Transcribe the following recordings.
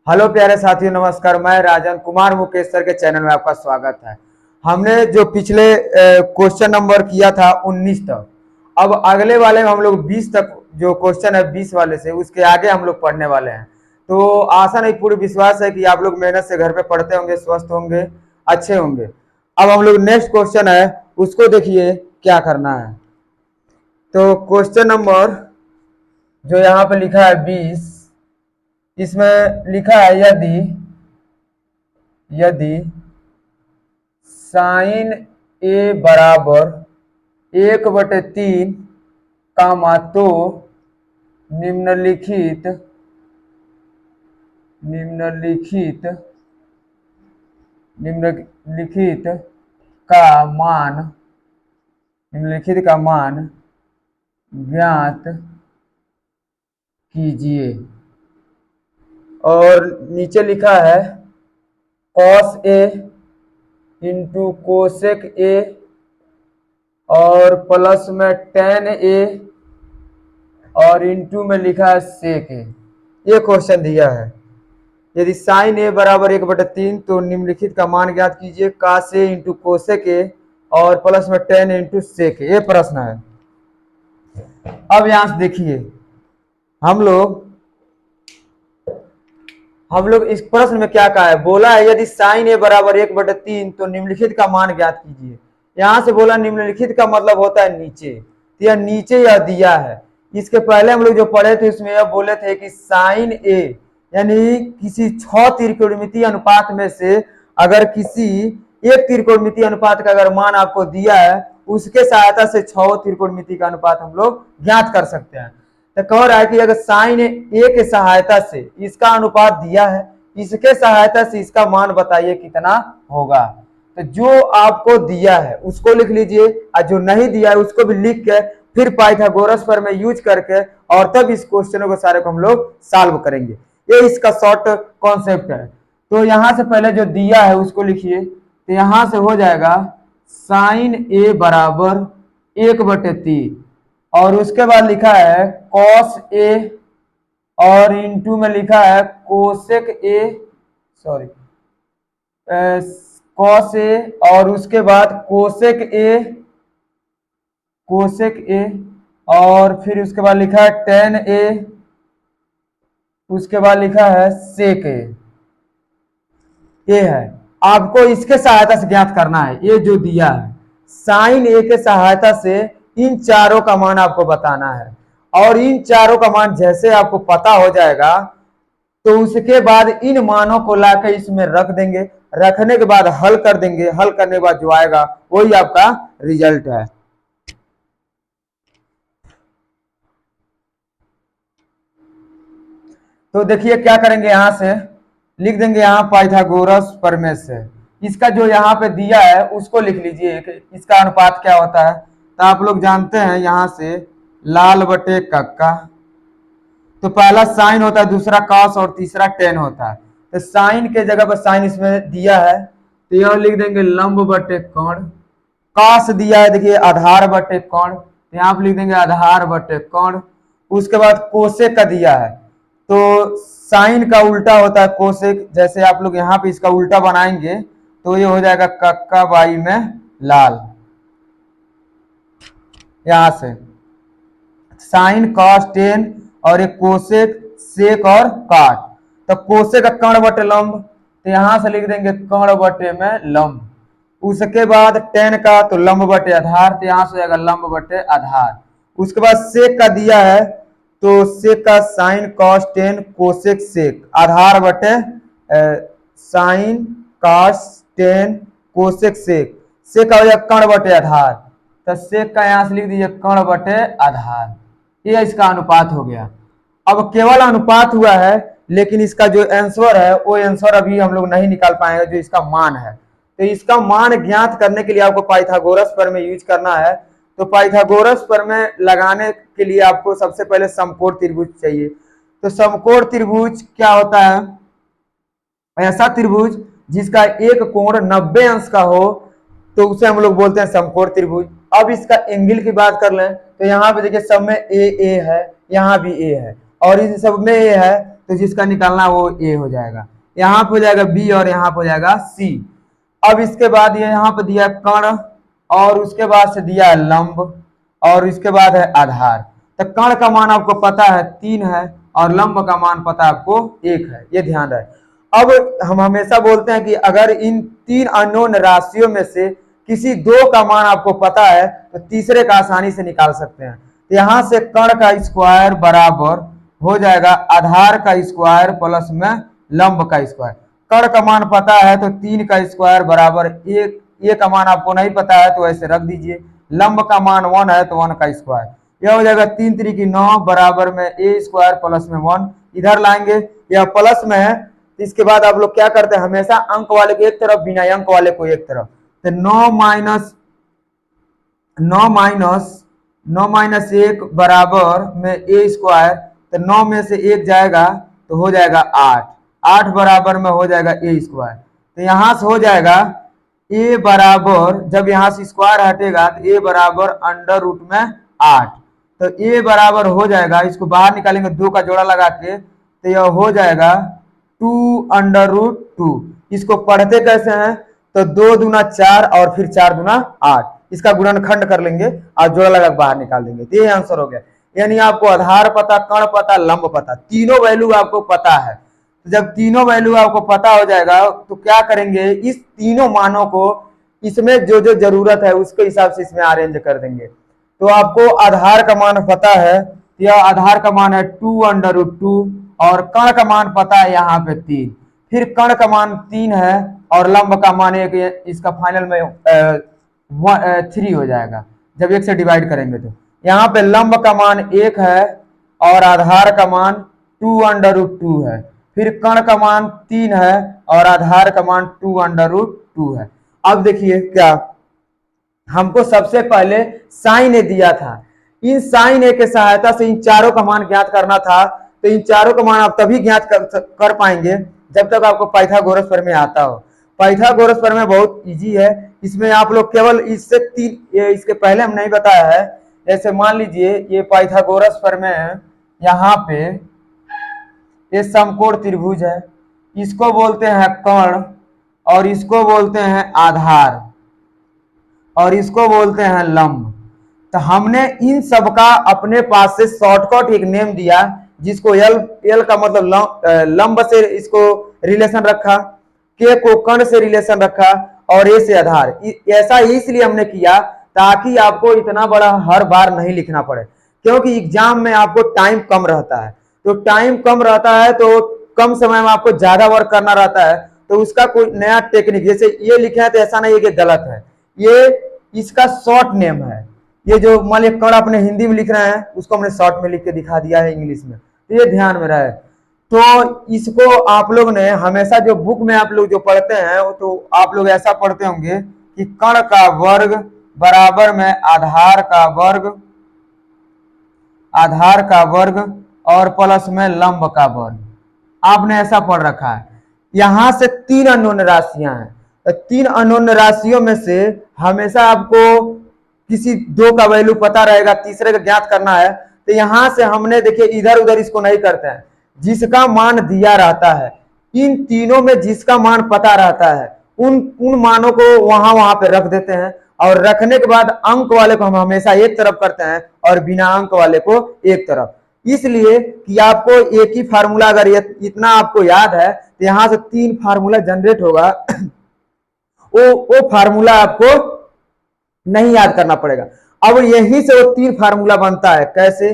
Hello प्यारे साथियों, नमस्कार। मैं राजन कुमार मुकेश सर के चैनल में आपका स्वागत है। हमने जो पिछले क्वेश्चन नंबर किया था 19 तक, अब अगले वाले में हम लोग 20 तक जो क्वेश्चन है 20 वाले से उसके आगे हम लोग पढ़ने वाले हैं। तो आशा नहीं, पूरी विश्वास है कि आप लोग मेहनत से घर पे पढ़ते होंगे, स्वस्थ होंगे, अच्छे होंगे। अब हम लोग नेक्स्ट क्वेश्चन है उसको देखिए क्या करना है। तो क्वेश्चन नंबर जो यहाँ पे लिखा है 20, इसमें लिखा है यदि यदि साइन ए बराबर 1/3 कामा तो निम्नलिखित निम्नलिखित निम्नलिखित का मान निम्नलिखित का मान ज्ञात कीजिए। और नीचे लिखा है कॉस ए इंटू कोसेक ए और प्लस में टेन ए और इंटू में लिखा है सेक ए। ये क्वेश्चन दिया है, यदि साइन ए बराबर 1/3 तो निम्नलिखित का मान ज्ञात कीजिए, कास ए इंटू कोसेक ए और प्लस में टेन इंटू सेक ए। ये प्रश्न है। अब यहां से देखिए, हम लोग इस प्रश्न में क्या कहा है, बोला है यदि साइन ए बराबर 1/3 तो निम्नलिखित का मान ज्ञात कीजिए। यहां से बोला निम्नलिखित का मतलब होता है नीचे, तो यह नीचे यह दिया है। इसके पहले हम लोग जो पढ़े थे उसमें यह बोले थे कि साइन ए यानी किसी 6 त्रिकोणमितीय अनुपात में से अगर किसी एक त्रिकोणमितीय अनुपात का अगर मान आपको दिया है, उसके सहायता से 6 त्रिकोणमितीय का अनुपात हम लोग ज्ञात कर सकते हैं। तो कह रहा है कि अगर साइन ए के सहायता से इसका अनुपात दिया है, इसके सहायता से इसका मान बताइए कितना होगा। तो जो आपको दिया है उसको लिख लीजिए और जो नहीं दिया है उसको भी लिख के फिर पाइथागोरस पर में यूज करके और तब इस क्वेश्चनों को सारे को हम लोग सॉल्व करेंगे। ये इसका शॉर्ट कॉन्सेप्ट है। तो यहां से पहले जो दिया है उसको लिखिए। तो यहां से हो जाएगा साइन ए बराबर 1/3 और उसके बाद लिखा है कॉस ए और इंटू में लिखा है cosec A, sorry cos A और उसके बाद कोसेक ए और फिर उसके बाद लिखा है टेन ए, उसके बाद लिखा है सेक ए। ये है, आपको इसके सहायता से ज्ञात करना है। ये जो दिया है साइन ए के सहायता से इन चारों का मान आपको बताना है और इन चारों का मान जैसे आपको पता हो जाएगा तो उसके बाद इन मानों को लाकर इसमें रख देंगे, रखने के बाद हल कर देंगे, हल करने के बाद जो आएगा वही आपका रिजल्ट है। तो देखिए क्या करेंगे, यहां से लिख देंगे यहाँ पाइथागोरस प्रमेय से इसका जो यहाँ पे दिया है उसको लिख लीजिए कि इसका अनुपात क्या होता है। तो आप लोग जानते हैं यहां से लाल बटे कक्का, तो पहला साइन होता है, दूसरा कॉस और तीसरा टेन होता है। तो साइन के जगह पर साइन इसमें दिया है तो यह लिख देंगे लंब बटे कोण। कॉस दिया है, देखिए आधार बटे कोण, तो यहाँ पे लिख देंगे आधार बटे कोण। उसके बाद कोसेक का दिया है तो साइन का उल्टा होता है कोसेक, जैसे आप लोग यहाँ पे इसका उल्टा बनाएंगे तो ये हो जाएगा कक्का बाई में लाल। यहां से साइन कॉस टेन और एक कोसेक सेक और काट, तो कोसेक का कर्ण बटे लंब, तो यहां से लिख देंगे कर्ण बटे में लंब। उसके बाद टेन का तो लंब बटे आधार, तो यहां से जाएगा लंब बटे आधार। उसके बाद सेक का दिया है तो सेक का sin cos tan cosec sec, आधार बटे sin cos tan cosec sec, sec का हो जाएगा कर्ण बटे आधार, तो सेक का यहां से लिख दीजिए कर्ण बटे आधार। ये इसका अनुपात हो गया। अब केवल अनुपात हुआ है लेकिन इसका जो आंसर है वो आंसर अभी हम लोग नहीं निकाल पाएंगे जो इसका मान है। तो इसका मान ज्ञात करने के लिए आपको पाइथागोरस प्रमेय यूज करना है। तो पाइथागोरस प्रमेय लगाने के लिए आपको सबसे पहले समकोण त्रिभुज चाहिए। तो समकोण त्रिभुज क्या होता है, ऐसा त्रिभुज जिसका एक कोण 90 अंश का हो तो उसे हम लोग बोलते हैं समकोण त्रिभुज। अब इसका एंगल की बात कर लें तो यहाँ पे देखिए सब में ए है, यहाँ भी ए है और इन सब में ए है तो जिसका निकालना वो ए हो जाएगा। यहाँ पे हो जाएगा बी और यहाँ पे हो जाएगा सी। अब इसके बाद ये यहाँ पे दिया कण और उसके बाद से दिया है लंब और इसके बाद है आधार। तो कण का मान आपको पता है 3 है और लंब का मान पता आपको 1 है, ये ध्यान रहे। अब हम हमेशा बोलते हैं कि अगर इन 3 अननोन राशियों में से किसी 2 का मान आपको पता है तो तीसरे का आसानी से निकाल सकते हैं। तो यहां से कण का स्क्वायर बराबर हो जाएगा आधार का स्क्वायर प्लस में लंब का स्क्वायर। कण का मान पता है तो 3 का स्क्वायर बराबर 1, ए का मान आपको नहीं पता है तो ऐसे रख दीजिए। लंब का मान 1 है तो 1 का स्क्वायर। यह हो जाएगा 3 3 9 बराबर में ए स्क्वायर प्लस में 1, इधर लाएंगे यह प्लस में है। इसके बाद आप लोग क्या करते हैं, हमेशा अंक वाले को एक तरफ, बिना अंक वाले को एक तरफ। तो 9 माइनस 1 बराबर में ए स्क्वायर। तो 9 में से 1 जाएगा तो हो जाएगा 8, 8 बराबर में हो जाएगा ए स्क्वायर। तो यहां से हो जाएगा ए बराबर, जब यहां से स्क्वायर हटेगा तो ए बराबर अंडर रूट में 8। तो ए बराबर हो जाएगा, इसको बाहर निकालेंगे 2 का जोड़ा लगा के, तो यह हो जाएगा 2 अंडर रूट 2। इसको पढ़ते कैसे हैं, तो 2 दूना 4 और फिर 4 दूना 8, इसका गुणनखंड कर लेंगे और जोड़ा लगा बाहर निकाल देंगे। तो ये आंसर हो गया। यानी आपको आधार पता, कण पता, लंब पता, तीनों वैल्यू आपको पता है। तो जब तीनों वैल्यू आपको पता हो जाएगा तो क्या करेंगे, इस तीनों मानों को इसमें जो जो जरूरत है उसके हिसाब से इसमें अरेंज कर देंगे। तो आपको आधार का मान पता है, यह आधार का मान है 2 अंडर रूट 2 और कण का मान पता है यहाँ पे 3, फिर कण का मान 3 है और लंब का मान 1, इसका फाइनल में 3 हो जाएगा जब 1 से डिवाइड करेंगे। तो यहाँ पे लंब का मान 1 है और आधार का मान 2 अंडर रूट 2 है, फिर कण का मान 3 है और आधार का मान 2 अंडर रूट 2 है। अब देखिए क्या हमको सबसे पहले साइन ए दिया था, इन साइन ए के सहायता से इन चारों का मान ज्ञात करना था। तो इन चारों का मान आप तभी ज्ञात कर पाएंगे जब तक आपको पाइथागोरस प्रमेय आता हो। पाइथागोरस प्रमेय बहुत इजी है, इसमें आप लोग केवल इससे 3, इसके पहले हम नहीं बताया है। जैसे मान लीजिए ये पाइथागोरस प्रमेय है, यहाँ पे ये समकोण त्रिभुज है, इसको बोलते हैं कण और इसको बोलते हैं आधार और इसको बोलते हैं लंब। तो हमने इन सब का अपने पास से शॉर्टकट एक नेम दिया जिसको एल का मतलब लंब से इसको रिलेशन रखा, के को कण से रिलेशन रखा और ए से आधार। ऐसा इसलिए हमने किया ताकि आपको इतना बड़ा हर बार नहीं लिखना पड़े, क्योंकि एग्जाम में आपको टाइम कम रहता है। तो टाइम कम रहता है तो कम समय में आपको ज्यादा वर्क करना रहता है, तो उसका कोई नया टेक्निक, जैसे ये लिखे हैं तो ऐसा नहीं है कि गलत है, ये इसका शॉर्ट नेम है। ये जो मान लीजिए कण अपने हिंदी में लिख रहे हैं उसको हमने शॉर्ट में लिख के दिखा दिया है इंग्लिश में, तो ये ध्यान में रहे। तो इसको आप लोग ने हमेशा जो बुक में आप लोग जो पढ़ते हैं तो आप लोग ऐसा पढ़ते होंगे कि कण का वर्ग बराबर में आधार का वर्ग और प्लस में लंब का वर्ग, आपने ऐसा पढ़ रखा है। यहां से 3 अननोन राशियां हैं, तो 3 अननोन राशियों में से हमेशा आपको किसी 2 का वैल्यू पता रहेगा, तीसरे का ज्ञात करना है। तो यहां से हमने देखिए इधर उधर इसको नहीं करते हैं, जिसका मान दिया रहता है, इन तीनों में जिसका मान पता रहता है उन मानों को वहां पे रख देते हैं और रखने के बाद अंक वाले को हम हमेशा एक तरफ करते हैं और बिना अंक वाले को एक तरफ, इसलिए कि आपको एक ही फार्मूला अगर इतना आपको याद है तो यहां से 3 फार्मूला जनरेट होगा वो फार्मूला आपको नहीं याद करना पड़ेगा। अब यहीं से वो 3 फार्मूला बनता है। कैसे,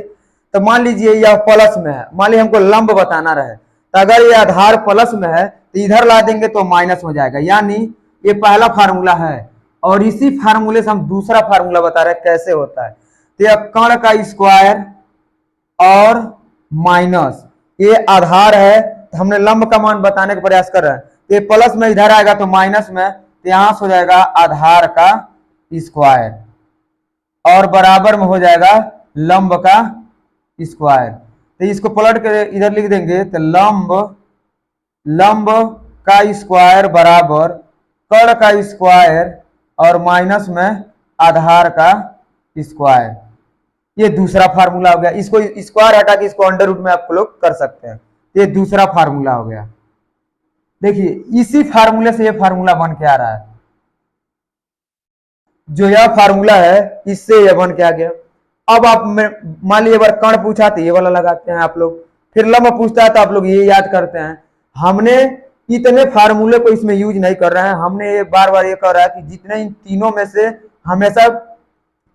तो मान लीजिए यह प्लस में है, मान लीजिए हमको लंब बताना रहे, तो अगर ये आधार प्लस में है तो इधर ला देंगे तो माइनस हो जाएगा, यानी ये पहला फार्मूला है और इसी फार्मूले से हम दूसरा फार्मूला बता रहे हैं कैसे होता है। तो यह कण का स्क्वायर और माइनस ये आधार है, तो हमने लंब का मान बताने का प्रयास कर रहे हैं। तो ये प्लस में इधर आएगा तो माइनस में, तो यहां से हो जाएगा आधार का स्क्वायर और बराबर में हो जाएगा लंब का स्क्वायर। तो इसको पलट के इधर लिख देंगे तो लंब का स्क्वायर बराबर कण का स्क्वायर और माइनस में आधार का स्क्वायर। ये दूसरा फार्मूला हो गया। इसको स्क्वायर हटा के इसको अंडर रूट में आप लोग कर सकते हैं। ये दूसरा फार्मूला हो गया। देखिए इसी फार्मूले से ये फार्मूला बन के आ रहा है, जो यह फार्मूला है इससे यह बन के आ गया। अब आप मान लीजिए बार कण पूछा तो ये वाला लगाते हैं आप लोग, फिर लंब पूछता है तो आप लोग ये याद करते हैं। हमने इतने फार्मूले को इसमें यूज नहीं कर रहे हैं, हमने ये बार बार ये कर रहा है कि जितने इन तीनों में से हमेशा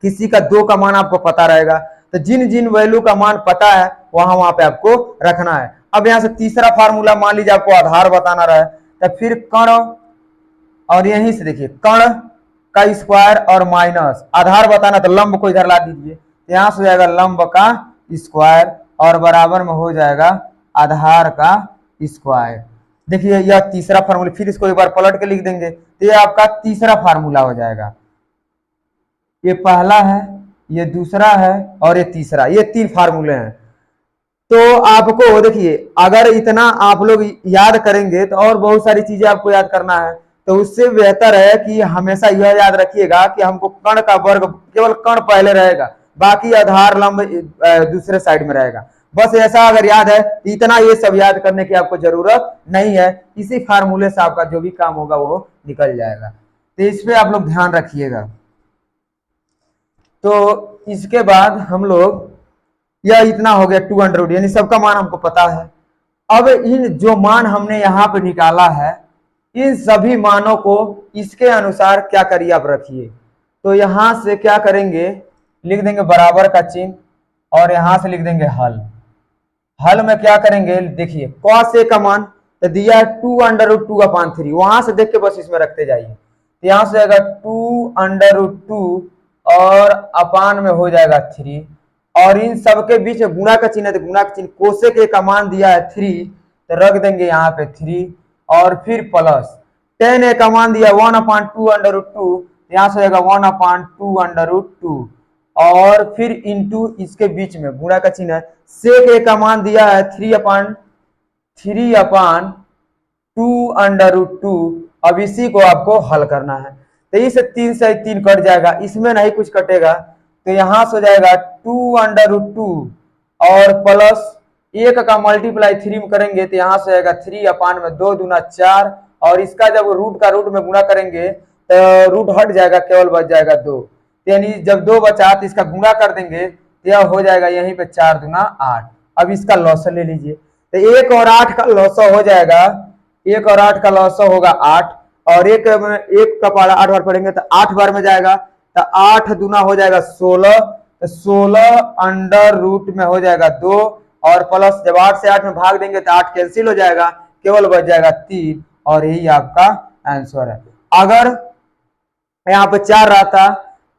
किसी का 2 का मान आपको पता रहेगा, तो जिन जिन वैल्यू का मान पता है वहां वहां पे आपको रखना है। अब यहां से तीसरा फार्मूला मान लीजिए आपको आधार बताना रहा है, तो फिर कण, और यहीं से देखिए कण का स्क्वायर और माइनस आधार बताना, तो लंब को इधर ला दीजिए, यहां से हो जाएगा लंब का स्क्वायर और बराबर में हो जाएगा आधार का स्क्वायर। देखिए यह तीसरा फार्मूला, फिर इसको एक बार पलट के लिख देंगे तो ये आपका तीसरा फार्मूला हो जाएगा। ये पहला है, ये दूसरा है और ये तीसरा, ये 3 फार्मूले हैं। तो आपको देखिए अगर इतना आप लोग याद करेंगे तो और बहुत सारी चीजें आपको याद करना है, तो उससे बेहतर है कि हमेशा यह याद रखिएगा कि हमको कण का वर्ग, केवल कण पहले रहेगा, बाकी आधार लंब दूसरे साइड में रहेगा। बस ऐसा अगर याद है, इतना ये सब याद करने की आपको जरूरत नहीं है, इसी फार्मूले से आपका जो भी काम होगा वो निकल जाएगा। तो इस पे आप लोग ध्यान रखिएगा। तो इसके बाद हम लोग, यह इतना हो गया 200, यानी सबका मान हमको पता है। अब इन जो मान हमने यहाँ पे निकाला है, इन सभी मानों को इसके अनुसार क्या करिए आप रखिए। तो यहां से क्या करेंगे, लिख देंगे बराबर का चिन्ह और यहां से लिख देंगे हल। हल में क्या करेंगे, देखिए cos a का मान तो दिया है 2√2/3, वहां से देख के बस इसमें रखते जाइए। तो यहां से आएगा 2√2 और अपान में हो जाएगा 3, और इन सबके बीच में गुणा का चिन्ह है, तो गुणा का चिन्ह, कोसेक a का मान दिया है 3 तो रख देंगे यहाँ पे 3, और फिर प्लस tan a का मान दिया 1/2√2, यहां से हो जाएगा 1/2√2, और फिर इंटू इसके बीच में गुणा का चिन्ह है, सेक ए का मान दिया है 3/2√2। अब इसी को आपको हल करना है, तो इस 3 से 3 कट जाएगा, इसमें नहीं कुछ कटेगा, तो यहां से हो जाएगा 2√2 और प्लस 1 का मल्टीप्लाई 3 में करेंगे तो यहां से आएगा 3/2 दूना 4, और इसका जब रूट का रूट में गुणा करेंगे तो रूट हट जाएगा, केवल बच जाएगा 2, यानी जब 2 बचा तो इसका गुणा कर देंगे तो यह हो जाएगा यहीं पे 4 दूना 8। अब इसका लॉस ले लीजिए, तो 1 और 8 का लॉस हो जाएगा, 1 और 8 का लॉस होगा 8, और एक का पहाड़ा 8 बार पढ़ेंगे तो 8 बार में जाएगा, तो 8 दूना हो जाएगा 16, तो 16 अंडर रूट में हो जाएगा 2, और प्लस जब 8 से 8 में भाग देंगे तो 8 कैंसिल हो जाएगा, केवल बच जाएगा 3, और यही आपका आंसर है। अगर यहाँ पे 4 रहता,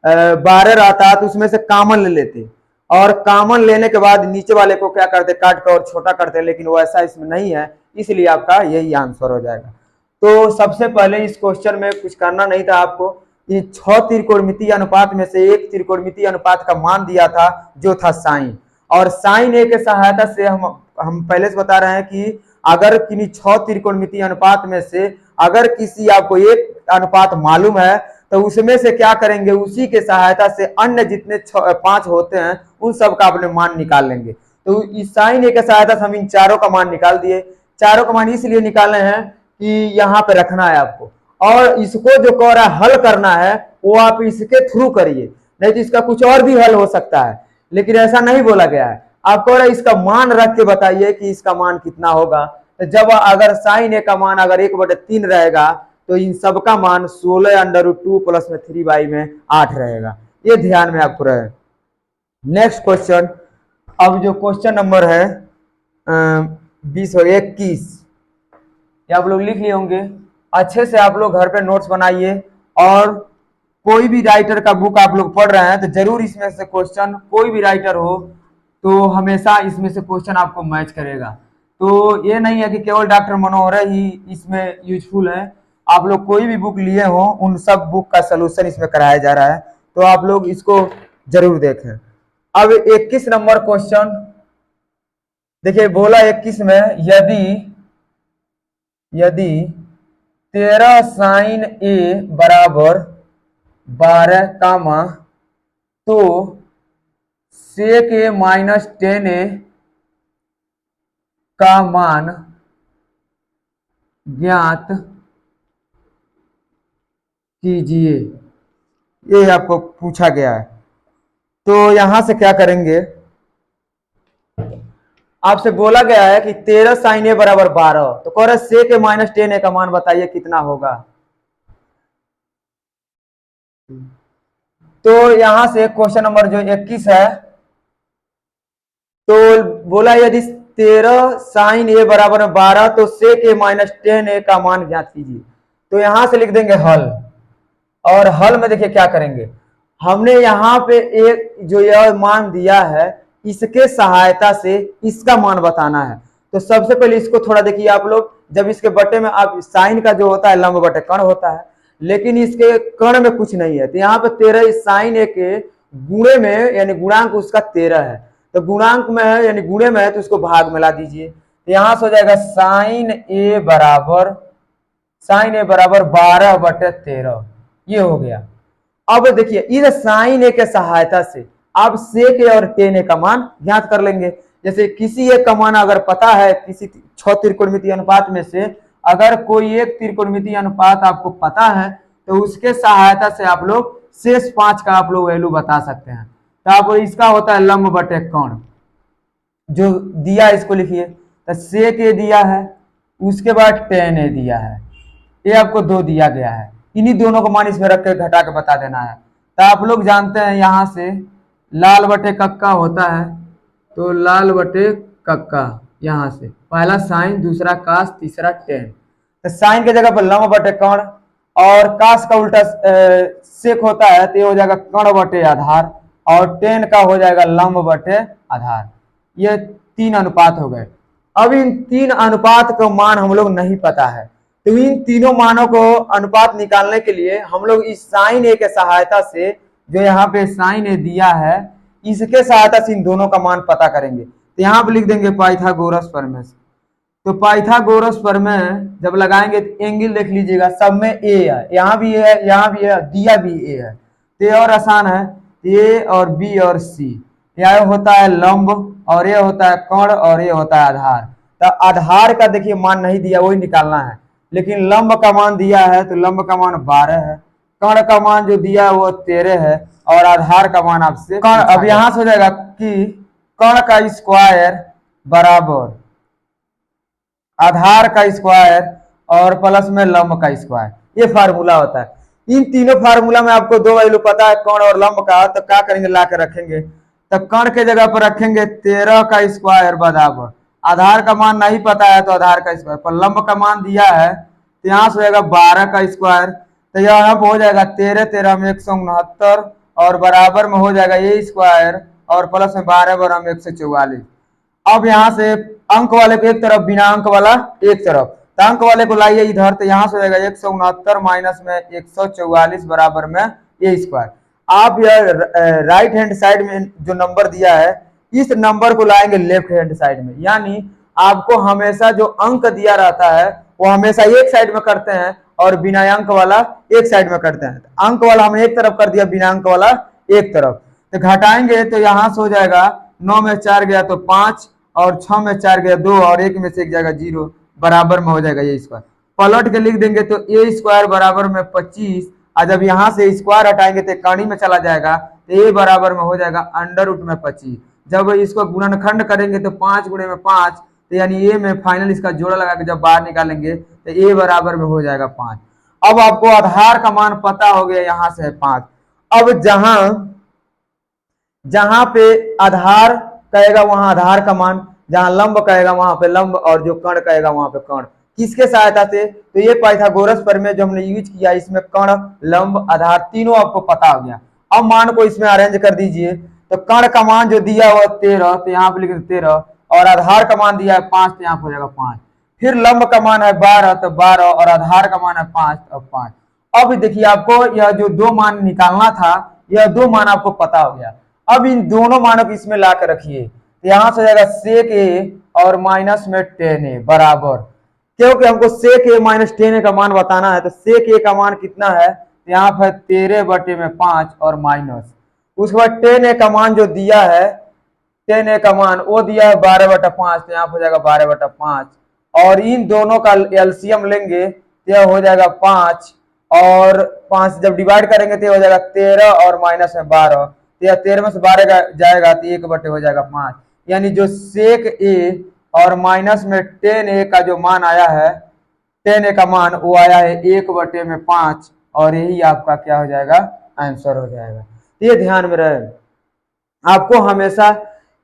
12 रहता तो उसमें से कॉमन ले लेते, और कॉमन लेने के बाद नीचे वाले को क्या करते, काट कर और छोटा करते, लेकिन वो ऐसा इसमें नहीं है, इसलिए आपका यही आंसर हो जाएगा। तो सबसे पहले इस क्वेश्चन में कुछ करना नहीं था आपको, ये 6 त्रिकोणमितीय अनुपात में से एक त्रिकोणमितीय अनुपात का मान दिया था जो था साइन, और साइन ए के सहायता से हम पहले से बता रहे हैं कि अगर किन्हीं 6 त्रिकोणमितीय अनुपात में से अगर किसी आपको एक अनुपात मालूम है तो उसमें से क्या करेंगे, उसी के सहायता से अन्य जितने 5 होते हैं उन सब का अपने मान निकाल लेंगे। तो इस साइन ए के सहायता से हम इन चारों का मान निकाल दिए। चारों का मान इसलिए निकाले हैं कि यहाँ पे रखना है आपको, और इसको जो कह रहा है हल करना है वो आप इसके थ्रू करिए, नहीं तो इसका कुछ और भी हल हो सकता है, लेकिन ऐसा नहीं बोला गया है। आप कह रहे इसका मान रख के बताइए कि इसका मान कितना होगा, तो जब अगर साइन ए का मान अगर 1/3 रहेगा तो इन सबका मान 16√2 प्लस में 3 में 8 रहेगा, ये ध्यान में आपको रहे। नेक्स्ट क्वेश्चन, अब जो क्वेश्चन नंबर है 20 और 21, ये आप लोग लिख लिए होंगे, अच्छे से आप लोग घर पे नोट्स बनाइए, और कोई भी राइटर का बुक आप लोग पढ़ रहे हैं तो जरूर इसमें से क्वेश्चन, कोई भी राइटर हो तो हमेशा इसमें से क्वेश्चन आपको मैच करेगा। तो ये नहीं है कि केवल डॉक्टर मनोहर ही इसमें यूजफुल है, आप लोग कोई भी बुक लिए हो उन सब बुक का सलूशन इसमें कराया जा रहा है, तो आप लोग इसको जरूर देखें। अब 21 नंबर क्वेश्चन देखिए, बोला 21 में यदि यदि 13 साइन ए बराबर 12 कामा तो सेक ए माइनस 10 ए का मान ज्ञात कीजिए, ये आपको पूछा गया है। तो यहां से क्या करेंगे, आपसे बोला गया है कि 13 साइन ए बराबर 12, तो कह रहे से के माइनस 10 ए का मान बताइए कितना होगा। तो यहां से क्वेश्चन नंबर जो 21 है, तो बोला यदि 13 साइन ए बराबर 12 तो से के माइनस 10 ए का मान ज्ञात कीजिए। तो यहां से लिख देंगे हल, और हल में देखिए क्या करेंगे, हमने यहाँ पे एक जो यह मान दिया है इसके सहायता से इसका मान बताना है। तो सबसे पहले इसको थोड़ा देखिए आप लोग, जब इसके बटे में आप साइन का जो होता है लंब बटे कर्ण होता है, लेकिन इसके कर्ण में कुछ नहीं है। तो यहाँ पे 13 साइन ए के गुणे में यानी गुणांक उसका 13 है, तो गुणांक में है यानी गुणे में है तो उसको भाग में ला दीजिए। तो यहां से हो जाएगा साइन ए बराबर 12/13, ये हो गया। अब देखिए इस साइन ए के सहायता से आप सेक ए और टेन ए का मान ज्ञात कर लेंगे। जैसे किसी एक का मान अगर पता है, किसी 6 त्रिकोणमितीय अनुपात में से अगर कोई एक त्रिकोणमितीय अनुपात आपको पता है तो उसके सहायता से आप लोग शेष 5 का आप लोग वैल्यू बता सकते हैं। तो आप इसका होता है लंब बटे कर्ण, जो दिया इसको लिखिए, तो सेक ए दिया है, उसके बाद टेन ए दिया है, ये आपको 2 दिया गया है। इन्हीं दोनों को मान इसमें रख के घटा के बता देना है। तो आप लोग जानते हैं यहां से लाल बटे कक्का होता है, तो लाल बटे कक्का यहां से पहला साइन दूसरा कास तीसरा टेन। तो साइन के जगह पर लंब बटे कर्ण, और कास का उल्टा सेक होता है तो ये हो जाएगा कर्ण बटे आधार, और टेन का हो जाएगा लंब बटे आधार। ये 3 अनुपात हो गए। अब इन 3 अनुपात का मान हम लोग नहीं पता है, तो इन तीनों मानों को अनुपात निकालने के लिए हम लोग इस साइन ए के सहायता से, जो यहाँ पे साइन ए दिया है इसके सहायता से इन दोनों का मान पता करेंगे। तो यहाँ पे लिख देंगे पाइथागोरस प्रमेय। तो पाइथागोरस प्रमेय जब लगाएंगे तो एंगल देख लीजिएगा, सब में ए है, यहाँ भी ए है, यहाँ भी है, दिया भी ए है, तो ये और आसान है। ए और बी और सी, यह होता है लंब, और ये होता है कर्ण, और ये होता है आधार। तो आधार का देखिए मान नहीं दिया, वही निकालना है, लेकिन लंब का मान दिया है तो लंब का मान 12 है, कर्ण का मान जो दिया है वो 13 है, और आधार का मान आपसे कर्ण। अब यहां से हो जाएगा कि कर्ण का स्क्वायर बराबर आधार का स्क्वायर और प्लस में लंब का स्क्वायर, ये फार्मूला होता है। इन तीनों फार्मूला में आपको 2 वैल्यू पता है कर्ण और लंब का, तो क्या करेंगे ला के रखेंगे। तो कर्ण के जगह पर रखेंगे 13 का स्क्वायर बराबर आधार का मान नहीं पता है तो आधार का स्क्वायर, पर लंब का मान दिया है तो यहाँ से हो जाएगा 12 का स्क्वायर। तो यहाँ पर हो जाएगा 13 13 में 169, और बराबर में हो जाएगा ये स्क्वायर, और प्लस में 12 12 में 144। अब यहाँ से अंक वाले को एक तरफ, बिना अंक वाला एक तरफ, तो अंक वाले को लाइए इधर, तो यहाँ से हो जाएगा 169 माइनस में 144 बराबर में ए स्क्वायर। आप यह राइट हैंड साइड में जो नंबर दिया है इस नंबर को लाएंगे लेफ्ट हैंड साइड में, यानी आपको हमेशा जो अंक दिया रहता है वो हमेशा एक साइड में करते हैं और बिना अंक वाला एक साइड में करते हैं। अंक वाला हमने एक तरफ कर दिया, बिना अंक वाला एक तरफ। तो घटाएंगे तो यहां से हो जाएगा 9 में 4 गया तो 5, और 6 में 4 गया 2, और 1 में से 1 जाएगा 0, बराबर में हो जाएगा ये स्क्वायर। पलट के लिख देंगे तो ए स्क्वायर बराबर में 25, और जब यहाँ से स्क्वायर हटाएंगे तो कड़ी में चला जाएगा, तो ए बराबर में हो जाएगा अंडर रूट में 25। जब इसको गुणनखंड करेंगे तो 5 गुणे में 5, तो यानी ए में फाइनल इसका जोड़ा लगा के जब बाहर निकालेंगे तो ए बराबर में हो जाएगा 5। अब आपको आधार का मान पता हो गया, यहाँ से है 5। अब जहां पे आधार कहेगा वहां आधार का मान, जहां लंब कहेगा वहां पे लंब, और जो कर्ण कहेगा वहां पे कर्ण। किसके सहायता से, तो ये पाइथागोरस प्रमेय जो हमने यूज किया, इसमें कर्ण लंब आधार तीनों आपको पता हो गया। अब मान को इसमें अरेंज कर दीजिए, तो कर्ण का मान जो दिया हुआ 13, तो यहाँ पे लिख 13, और आधार का मान दिया है 5, तो यहाँ पे हो जाएगा 5। फिर लंब का मान है 12, तो 12, और आधार का मान है 5, तो 5। अब देखिए आपको यह जो 2 मान निकालना था, यह 2 मान आपको पता हो गया। अब इन दोनों मानों को इसमें ला कर रखिए, तो यहां से जाएगा सेक ए और माइनस में 10 ए बराबर, क्योंकि हमको सेक ए माइनस 10 ए का मान बताना है, तो सेक ए का मान कितना है, तो यहाँ पर 13 बटे में 5 और माइनस, उसके बाद 10 ए का मान जो दिया है टेन ए का मान वो दिया है 12/5, तो यहाँ हो जाएगा 12/5। और इन दोनों का एलसीएम लेंगे तो यह हो जाएगा 5, और 5 जब डिवाइड करेंगे तो हो जाएगा 13 और माइनस में 12, तो यह 13 में से 12 जाएगा तो 1/, हो जाएगा 5। यानी जो सेक ए और माइनस में 10a का जो मान आया है, 10a का मान वो आया है 1/5, और यही आपका क्या हो जाएगा, आंसर हो जाएगा। ये ध्यान में रहे, आपको हमेशा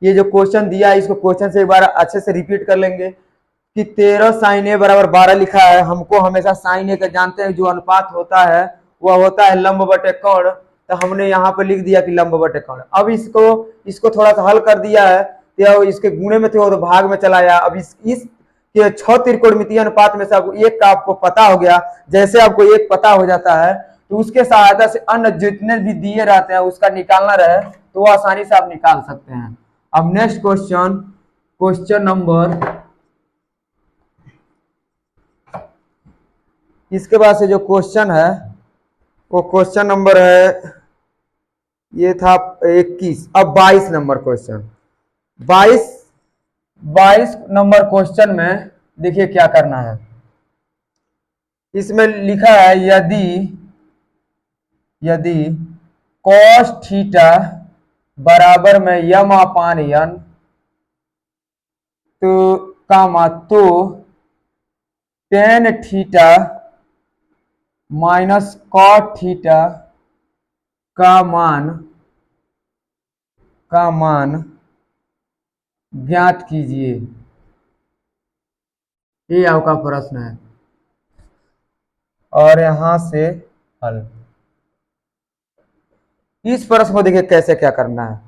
ये जो क्वेश्चन दिया है इसको क्वेश्चन से एक बार अच्छे से रिपीट कर लेंगे कि 13 sin a बराबर 12 लिखा है। हमको हमेशा sin a का जानते हैं जो अनुपात होता है वह होता है लंब बटे कोण, तो हमने यहाँ पे लिख दिया कि लंब बटे कोण। अब इसको थोड़ा सा हल कर दिया है तो इसके गुणे में थे तो भाग में चला आया। अब इस के 6 त्रिकोणमितीय अनुपात में से आपको एक का आपको पता हो गया। जैसे आपको एक पता हो जाता है तो उसके सहायता से अन्य जितने भी दिए रहते हैं उसका निकालना रहे तो वो आसानी से आप निकाल सकते हैं। अब नेक्स्ट क्वेश्चन नंबर, इसके बाद से जो क्वेश्चन है वो क्वेश्चन नंबर है, ये था 21। अब 22 नंबर क्वेश्चन, 22 नंबर क्वेश्चन में देखिए क्या करना है। इसमें लिखा है यदि cos थीटा बराबर में m/n तो tan theta minus cot theta का मान ज्ञात कीजिए। ये आपका प्रश्न है और यहां से हल। इस प्रश्न को देखिए कैसे क्या करना है।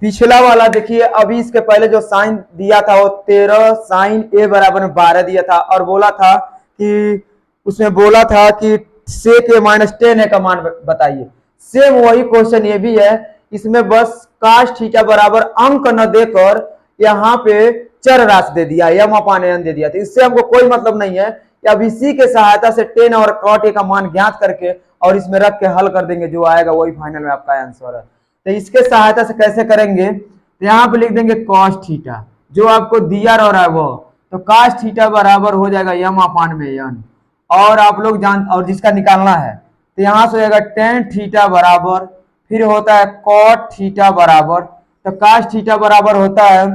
पिछला वाला देखिए, अभी इसके पहले जो साइन दिया था वो 13 sin a बराबर में 12 दिया था और बोला था कि उसमें बोला था कि sec a माइनस 10a का मान बताइए। सेम वही क्वेश्चन ये भी है, इसमें बस cos थीटा बराबर अंक न देकर यहाँ पे चर राशि दे दिया, m/n दे दिया। तो इससे हमको कोई मतलब नहीं है। अब इसी के सहायता से 10 और cot a का मान ज्ञात करके और इसमें रख के हल कर देंगे, जो आएगा वही फाइनल में आपका आंसर है। तो इसके सहायता से कैसे करेंगे, तो यहाँ पे लिख देंगे cos थीटा जो आपको दिया रहा है वो, तो cos थीटा बराबर हो जाएगा m/n। और आप लोग और जिसका निकालना है तो यहाँ से हो जाएगा tan थीटा बराबर, फिर होता है cot थीटा बराबर, तो cos थीटा बराबर होता है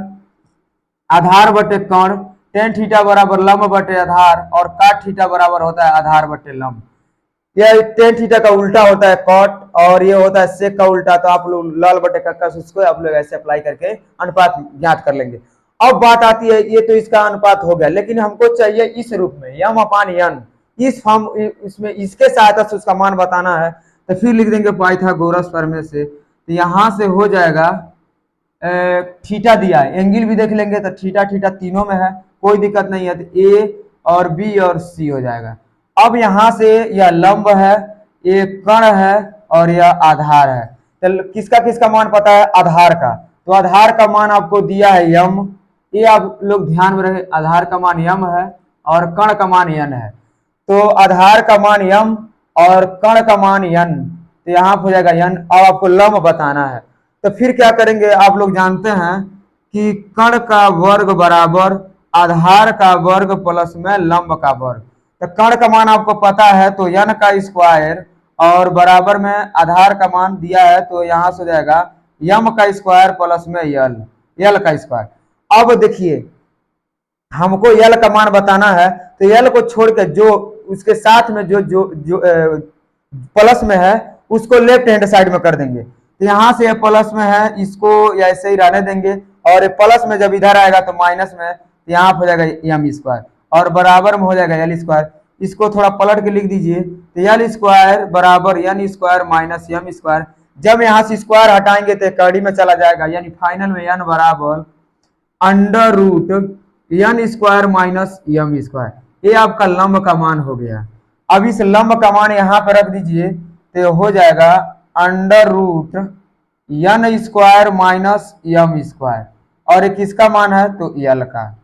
आधार बटे कोण, tan थीटा बराबर लंब बटे आधार, और cot थीटा बराबर होता है आधार बटे लंब। यह tan थीटा का उल्टा होता है cot और ये होता है sec का उल्टा। तो आप लोग लाल बटे कक्का उसको आप लोग ऐसे अप्लाई करके अनुपात ज्ञात कर लेंगे। अब बात आती है, ये तो इसका अनुपात हो गया, लेकिन हमको चाहिए इस रूप में m/n, इस फॉर्म इसमें इसके सहायता से उसका मान बताना है। तो फिर लिख देंगे पाइथागोरस प्रमेय से, तो यहाँ से हो जाएगा थीटा दिया है, एंगल भी देख लेंगे तो थीटा तीनों में है, कोई दिक्कत नहीं है। तो ए और बी और सी हो जाएगा। अब यहाँ से यह लंब है, ये कण है और यह आधार है। तो किसका मान पता है, आधार का। तो आधार का मान आपको दिया है m, ये आप लोग ध्यान में रहे, आधार का मान m है और कण का मान n है। तो आधार का मान m और कण का मान n, तो यहाँ हो जाएगा n। अब आपको लंब बताना है, तो फिर क्या करेंगे, आप लोग जानते हैं कि कण का वर्ग बराबर आधार का वर्ग प्लस में लंब का वर्ग। तो कण का मान आपको पता है तो n का स्क्वायर और बराबर में आधार का मान दिया है, तो यहाँ से हो जाएगा m का स्क्वायर प्लस में l का स्क्वायर। अब देखिए हमको l का मान बताना है, तो l को छोड़ के जो उसके साथ में जो प्लस में है उसको लेफ्ट हैंड साइड में कर देंगे। तो यहाँ से प्लस में है, इसको ऐसे ही रहने देंगे, और प्लस में जब इधर आएगा तो माइनस में, तो यहाँ हो जाएगा m स्क्वायर और बराबर में हो जाएगा l स्क्वायर। इसको थोड़ा पलट के लिख दीजिए, तो l स्क्वायर बराबर n square minus m square. जब यहाँ से स्क्वायर हटाएंगे तो कड़ी में चला जाएगा, यानी फाइनल में n बराबर under root n square minus m square. ये आपका लंब का मान हो गया। अब इस लंब का मान यहाँ पर रख दीजिए, तो हो जाएगा under root n square minus m square, और ये किसका मान है, तो l का।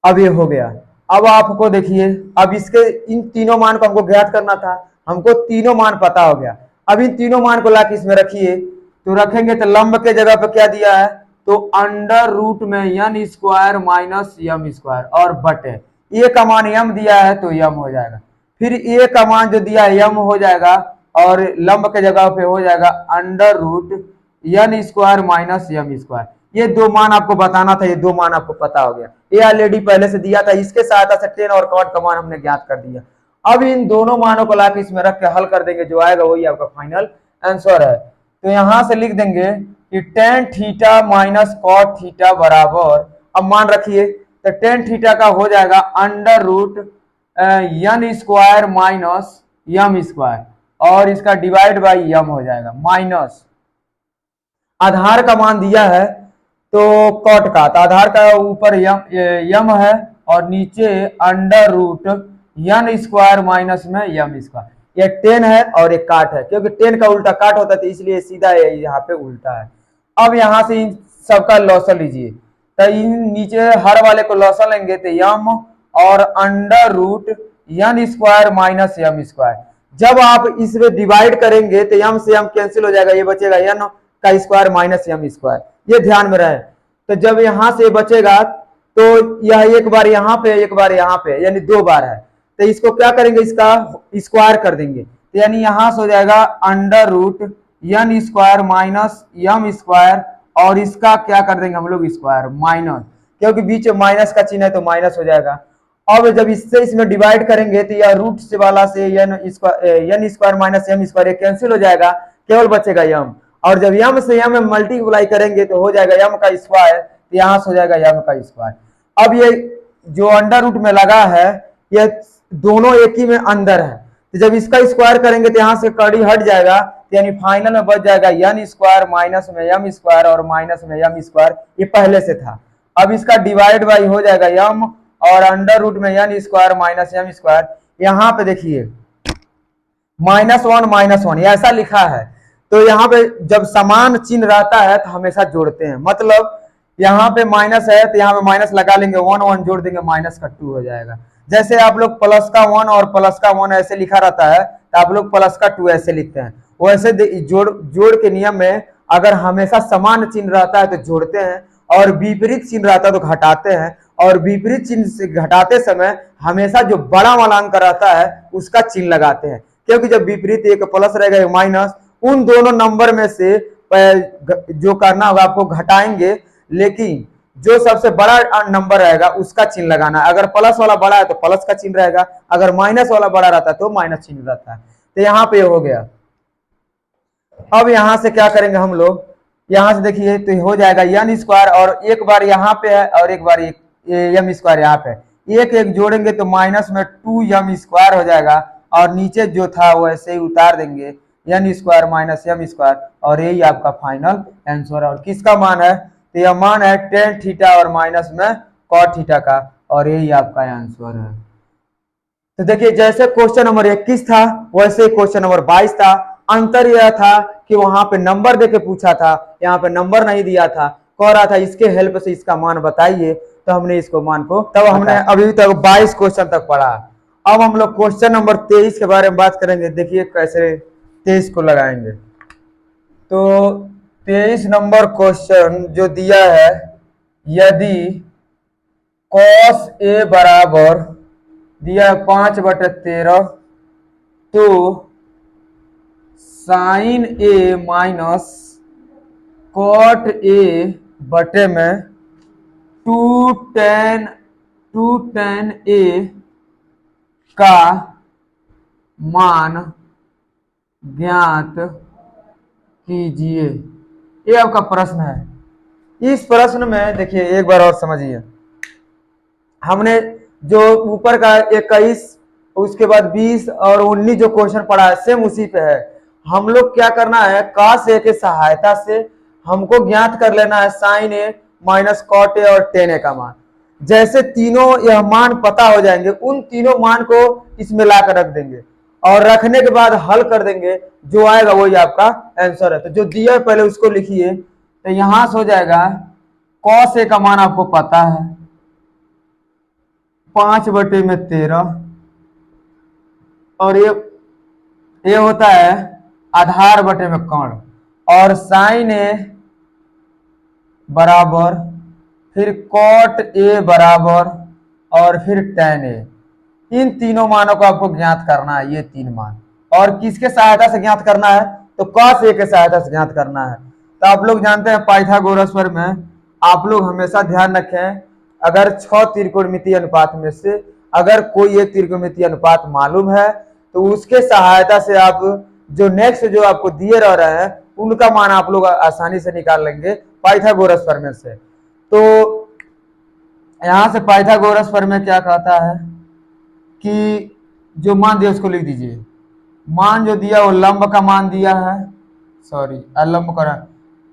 अब ये हो गया। अब आपको देखिए, अब इसके इन तीनों मान को हमको ज्ञात करना था, हमको तीनों मान पता हो गया। अब इन तीनों मान को लाके इसमें रखिए, तो रखेंगे तो लंब के जगह पे क्या दिया है, तो अंडर रूट में n square minus M square और बटे ए का मान यम दिया है तो यम हो जाएगा, फिर ए का मान जो दिया है यम हो जाएगा और लंब के जगह पे हो जाएगा under root n square minus M square. ये दो मान आपको बताना था, ये दो मान आपको पता हो गया, ये ऑलरेडी पहले से दिया था, इसके सहायता से टेन और कॉट का मान हमने ज्ञात कर दिया। अब इन दोनों मानों को लाके इसमें रख के हल कर देंगे, जो आएगा वही आपका फाइनल आंसर है। तो यहां से लिख देंगे कि tan theta minus cot theta बराबर, अब मान रखिए तो टेन थीटा का हो जाएगा under root n square minus M square और इसका डिवाइड बाई यम हो जाएगा, माइनस आधार का मान दिया है तो कॉट का, तो आधार का ऊपर यम है और नीचे under root n square minus में यम स्क्वायर। ये 10 है और एक काट है, क्योंकि 10 का उल्टा काट होता है तो इसलिए सीधा यहाँ पे उल्टा है। अब यहां से इन सबका लॉसन लीजिए, तो इन नीचे हर वाले को लॉसन लेंगे तो यम और under root n square minus M square. जब आप इसमें डिवाइड करेंगे तो यम से यम कैंसिल हो जाएगा, ये बचेगा n का स्क्वायर माइनस यम स्क्वायर, ये ध्यान में रहे। तो जब यहां से बचेगा तो यह एक बार यहाँ पे एक बार यहाँ पे यानी दो बार है, तो इसको क्या करेंगे, इसका स्क्वायर कर देंगे, तो यानी यहां से हो जाएगा under root n square minus M square और इसका क्या कर देंगे हम लोग स्क्वायर माइनस, क्योंकि बीच में माइनस का चिन्ह है तो माइनस हो जाएगा। अब जब इससे इसमें डिवाइड करेंगे तो यह रूट से वाला से n square minus M square cancel हो जाएगा, केवल बचेगा यम, और जब यम से यम में मल्टीप्लाई करेंगे तो हो जाएगा यम का स्क्वायर, तो यहां से हो जाएगा यम का स्क्वायर। अब ये जो अंडर रूट में लगा है ये दोनों एक ही में अंदर है, तो जब इसका स्क्वायर करेंगे तो यहां से कड़ी हट जाएगा, यानी फाइनल में बच जाएगा n स्क्वायर माइनस में यम स्क्वायर और माइनस में यम स्क्वायर, ये पहले से था। अब इसका डिवाइड बाई हो जाएगा यम और अंडर रूट में n square minus M square. यहाँ पे देखिए -1 ऐसा लिखा है, तो यहाँ पे जब समान चिन्ह रहता है तो हमेशा जोड़ते हैं, मतलब यहाँ पे माइनस है तो यहाँ पे माइनस लगा लेंगे, 1 1 जोड़ देंगे, माइनस का 2 हो जाएगा। जैसे आप लोग प्लस का 1 और प्लस का 1 ऐसे लिखा रहता है तो आप लोग प्लस का 2 ऐसे लिखते हैं, वैसे जोड़ के नियम में अगर हमेशा समान चिन्ह रहता है तो जोड़ते हैं और विपरीत चिन्ह रहता है तो घटाते हैं, और विपरीत चिन्ह से घटाते समय हमेशा जो बड़ा वाला अंक रहता है उसका चिन्ह लगाते हैं, क्योंकि जब विपरीत एक प्लस रहेगा एक माइनस, उन दोनों नंबर में से जो करना होगा आपको घटाएंगे, लेकिन जो सबसे बड़ा नंबर रहेगा उसका चिन्ह लगाना है। अगर प्लस वाला बड़ा है तो प्लस का चिन्ह रहेगा, अगर माइनस वाला बड़ा रहता है तो माइनस चिन्ह रहता है। तो यहाँ पे हो गया। अब यहां से क्या करेंगे हम लोग, यहां से देखिए तो हो जाएगा n स्क्वायर और एक बार यहाँ पे है और एक बार यम स्क्वायर यहाँ पे, एक एक जोड़ेंगे तो माइनस में 2 यम स्क्वायर हो जाएगा और नीचे जो था वैसे ही उतार देंगे n square minus M square, और यही आपका फाइनल आंसर है। और किसका मान है, तो यह मान है टेन थीटा और माइनस में कॉट थीटा का, और यही आपका आंसर है। तो देखिए जैसे क्वेश्चन नंबर 21 था वैसे क्वेश्चन नंबर 22 था, अंतर यह था कि वहां पे नंबर देके पूछा था, यहाँ पे नंबर नहीं दिया था, कह रहा था इसके हेल्प से इसका मान बताइए, तो हमने इसको मान को तब हमने अभी तक 22 क्वेश्चन तक पढ़ा। अब हम लोग क्वेश्चन नंबर 23 के बारे में बात करेंगे, देखिए कैसे 23 को लगाएंगे। तो 23 नंबर क्वेश्चन जो दिया है, यदि cos a बराबर दिया 5/13 तो sine A minus cot A बटे में 2tan ए का मान ज्ञात कीजिए, ये आपका प्रश्न है। इस प्रश्न में देखिए एक बार और समझिए, हमने जो ऊपर का 21 उसके बाद 20 और 19 जो क्वेश्चन पढ़ा है सेम उसी पे है। हम लोग क्या करना है, cos a के सहायता से हमको ज्ञात कर लेना है sine A minus cot A और tan a का मान। जैसे तीनों यह मान पता हो जाएंगे, उन तीनों मान को इसमें लाकर रख देंगे और रखने के बाद हल कर देंगे, जो आएगा वही आपका आंसर है। तो जो दिया है पहले उसको लिखिए, तो यहां से हो जाएगा cos a का मान आपको पता है 5/13 और ये होता है आधार बटे में कर्ण, और साइन ए बराबर, फिर कॉट ए बराबर, और फिर tan ए। इन तीनों मानों को आपको ज्ञात करना है, ये तीन मान। और किसके सहायता से ज्ञात करना है? तो cos a के सहायता से ज्ञात करना है। तो आप लोग जानते हैं पाइथागोरस में आप लोग हमेशा ध्यान रखें, अगर 6 त्रिकोणमितीय अनुपात में से अगर कोई एक त्रिकोणमितीय अनुपात मालूम है तो उसके सहायता से आप जो नेक्स्ट जो आपको दिए रह रहे हैं उनका मान आप लोग आसानी से निकाल लेंगे पाइथागोरस प्रमेय से। तो यहां से पाइथागोरस प्रमेय क्या कहता है कि जो मान दिया उसको लिख दीजिए। मान जो दिया वो लंब का मान दिया है, सॉरी अलंब का,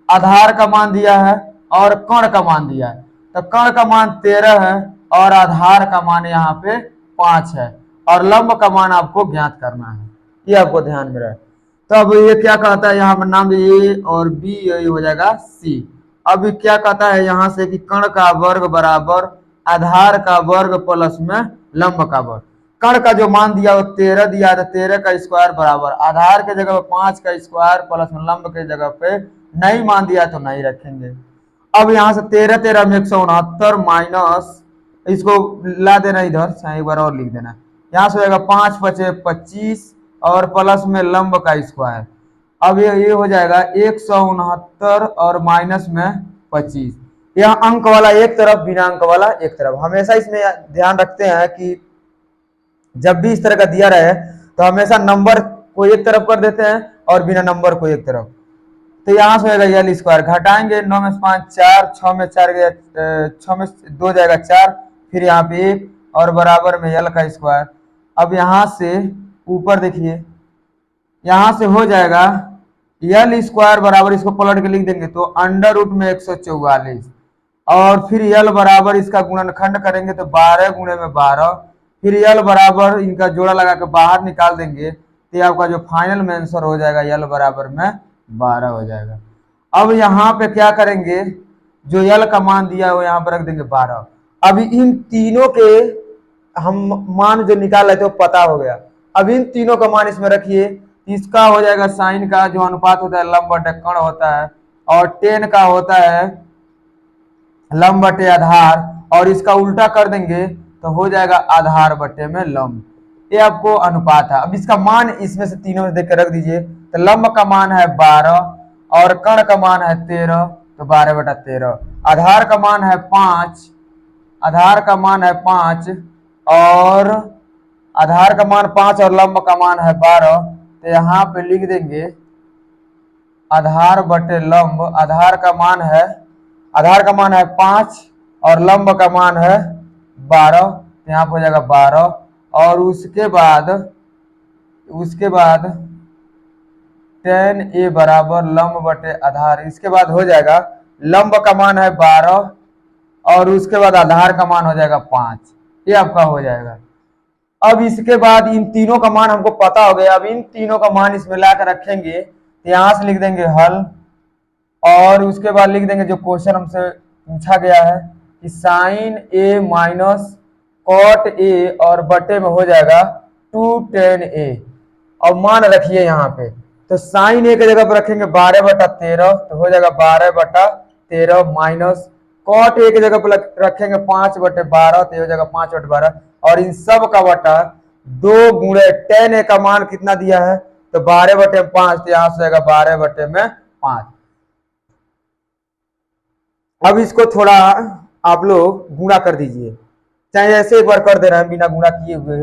आधार का मान दिया है और कर्ण का मान दिया है। तो कर्ण का मान 13 है और आधार का मान यहाँ पे 5 है और लंब का मान आपको ज्ञात करना है, ये आपको ध्यान में रहे। तो अब ये क्या कहता है, यहाँ पर नाम ए और बी, ये हो जाएगा सी। अब क्या कहता है यहाँ से कि कर्ण का वर्ग बराबर आधार का वर्ग प्लस में लंब का वर्ग। कर्ण का जो मान दिया वो 13 दिया है, 13 का स्क्वायर बराबर आधार के जगह पे 5 का स्क्वायर प्लस में लंब के जगह पे नहीं मान दिया तो नहीं रखेंगे। अब यहाँ से 13 13 में 169 माइनस, इसको ला देना इधर, एक बार और लिख देना। यहाँ से हो जाएगा 5 पचे 25 और प्लस में लंब का स्क्वायर। अब ये हो जाएगा 169 और माइनस में 25। यह अंक वाला एक तरफ, बिना अंक वाला एक तरफ। हमेशा इसमें ध्यान रखते हैं कि जब भी इस तरह का दिया रहे तो हमेशा नंबर को एक तरफ कर देते हैं और बिना नंबर को एक तरफ। तो यहाँ से होगा यल स्क्वायर, घटाएंगे 9 में 5 4, 6 में 4 गया, 6 में 2 जाएगा 4, फिर यहाँ पे 1 और बराबर में यल का स्क्वायर। अब यहाँ से ऊपर देखिए, यहाँ से हो जाएगा यल स्क्वायर बराबर, इसको पलट के लिख देंगे तो अंडर रूट में 144 और फिर यल बराबर इसका गुणनखंड करेंगे तो 12 गुणे में 12, फिर यल बराबर इनका जोड़ा लगा के बाहर निकाल देंगे तो आपका जो फाइनल में आंसर हो जाएगा यल बराबर में 12 हो जाएगा। अब यहाँ पे क्या करेंगे, जो यल का मान दिया है वो यहाँ पर रख देंगे 12। अब इन तीनों के हम मान जो निकाल रहे थे वो पता हो गया। अब इन तीनों का मान इसमें रखिए, इसका हो जाएगा साइन का जो अनुपात होता है लंब बटे कर्ण होता है, और टेन का होता है लंब बटे आधार, और इसका उल्टा कर देंगे तो हो जाएगा आधार बटे में लंब। ये आपको अनुपात है। अब इसका मान इसमें से तीनों में देख कर रख दीजिए। तो लंब का मान है 12 और कर्ण का मान है 13, तो 12 बटा 13। आधार का मान है 5, आधार का मान है 5 और आधार का मान 5 और लंब का मान है 12। तो यहाँ पे लिख देंगे आधार बटे लंब, आधार का मान है 5 और लंब का मान है 12, तो यहाँ पे हो जाएगा 12। और उसके बाद tan a बराबर लंब बटे आधार, इसके बाद हो जाएगा लंब का मान है 12 और उसके बाद आधार का मान हो जाएगा 5, ये आपका हो जाएगा। अब इसके बाद इन तीनों का मान हमको पता हो गया। अब इन तीनों का मान इसमें लाकर रखेंगे तो यहाँ से लिख देंगे हल, और उसके बाद लिख देंगे जो क्वेश्चन हमसे पूछा गया है कि sine a minus cot a और बटे में हो जाएगा 2 tan a। और मान रखिए यहाँ पे, तो साइन a की जगह पर रखेंगे 12 बटा 13, तो हो जाएगा 12 बटा 13 माइनस कॉट a की जगह पर रखेंगे 5 बटे 12, तो हो जाएगा 5 बटे 12, और इन सब का बटा 2 गुणे tan a का मान कितना दिया है तो 12 बटे 5, तो यहाँ से जाएगा 12 बटे में 5। अब इसको थोड़ा आप लोग गुणा कर दीजिए, चाहे ऐसे एक बार कर दे रहे हैं बिना गुणा किए हुए।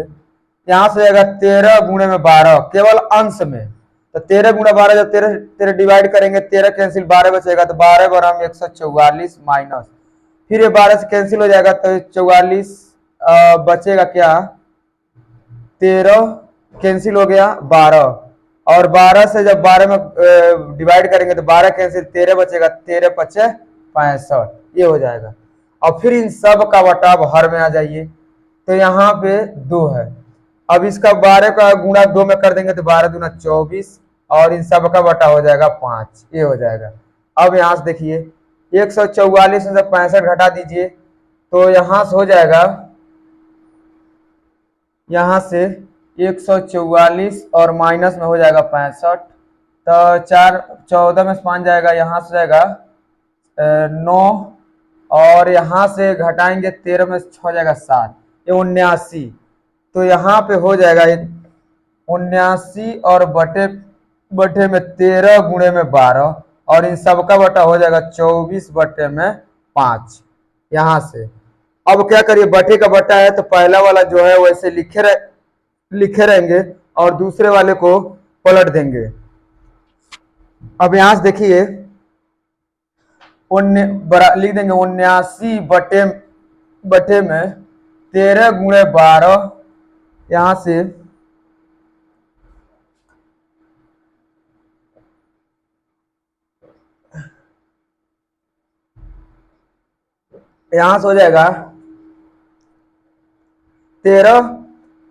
यहाँ से जाएगा 13 गुणे में 12 केवल अंश में, तो 13 गुणा 12 जब 13 डिवाइड करेंगे 13 कैंसिल 12 बचेगा, तो 12 बराबर में 144 माइनस, फिर ये 12 से कैंसिल हो जाएगा तो 44 बचेगा क्या, 13 कैंसिल हो गया 12, और 12 से जब 12 में डिवाइड करेंगे तो 12 कैंसिल 13 बचेगा, 13 पचे 65, ये हो जाएगा। और फिर इन सब का बटा अब हर में आ जाइए, तो यहाँ पे 2 है। अब इसका 12 का गुणा 2 में कर देंगे तो 12 दूना 24, और इन सब का बटा हो जाएगा 5, ये हो जाएगा। अब यहाँ से देखिए 144 में से 65 घटा दीजिए तो यहाँ से हो जाएगा, यहाँ से 144 और माइनस में हो जाएगा 65, तो 4 14 में 5 जाएगा, यहाँ से जाएगा 9, और यहाँ से घटाएंगे 13 में 6 हो जाएगा 7, ये 79। तो यहाँ पे हो जाएगा 79 और बटे बटे में 13 गुणे में 12, और इन सबका बटा हो जाएगा 24 बटे में 5। यहाँ से अब क्या करिए, बटे का बटा है तो पहला वाला जो है वैसे लिखे रहेंगे और दूसरे वाले को पलट देंगे। अब यहां से देखिए लिख देंगे 79 बटे बटे में 13 गुणे 12, यहां से हो जाएगा 13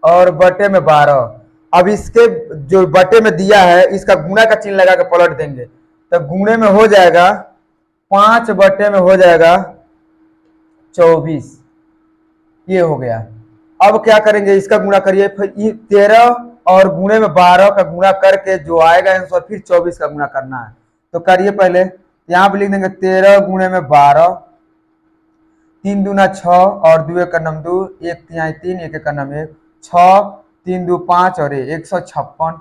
और बटे में 12। अब इसके जो बटे में दिया है इसका गुणा का चिन्ह लगा के पलट देंगे, तो गुणे में हो जाएगा 5 बटे में हो जाएगा 24, ये हो गया। अब क्या करेंगे, इसका गुणा करिए, फिर 13 और गुणे में 12 का गुणा करके जो आएगा आंसर फिर 24 का गुणा करना है। तो करिए पहले, यहाँ पे लिख देंगे 13 गुणे में 12, 3 दूना 6 और 2 एक नम 2, 1 तिहाई 3, 1 एक नम 1, 6 3 2 5 और 156।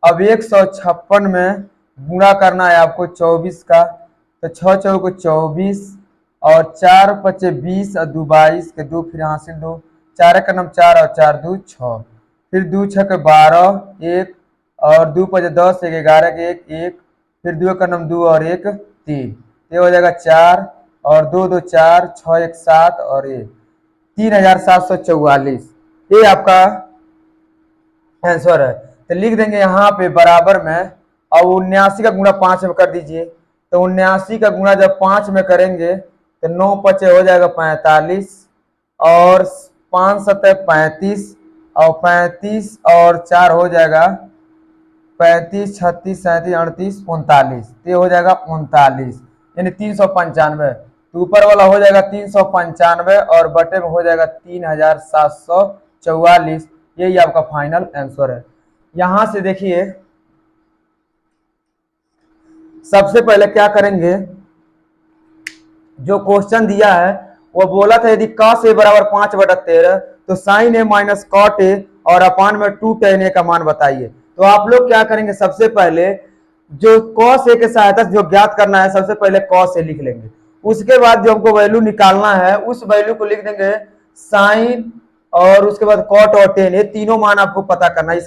अब 156 में गुणा करना है आपको 24 का, तो 6 चौको 24 और 4 पचे 20 और 2 22 के 2 फिर हासिल 2, 4 एक नम 4 और 4 2 6, फिर 2 6 के 12, 1 और 2 पचे 10, 1 11 के 1 1, फिर 2 का नम 2 और 1 3, ये हो जाएगा 4 और 2 2 4, 6 1 7 और 1 3744, ये आपका आंसर है। तो लिख देंगे यहाँ पे बराबर में, और 79 का गुणा 5 में कर दीजिए, तो 79 का गुणा जब 5 में करेंगे तो 9 पचे हो जाएगा 45 और 5 सतह 35 और 35 और 4 हो जाएगा 35 36 37 38 39, ये हो जाएगा 39, यानी 395। तो ऊपर वाला हो जाएगा 395 और बटे में हो जाएगा 3744, यही आपका फाइनल आंसर है। यहां से देखिए सबसे पहले क्या करेंगे, जो क्वेश्चन दिया है वो बोला था यदि cos a बराबर 5/13 तो sin a minus cot a और अपान में 2 tan a का मान बताइए। तो आप लोग क्या करेंगे, सबसे पहले जो cos a के सहायता से जो ज्ञात करना है, सबसे पहले cos a लिख लेंगे, उसके बाद जो हमको वैल्यू निकालना है उस वैल्यू को लिख देंगे sin, और उसके बाद cot और tan, ये तीनों मान आपको पता करना है,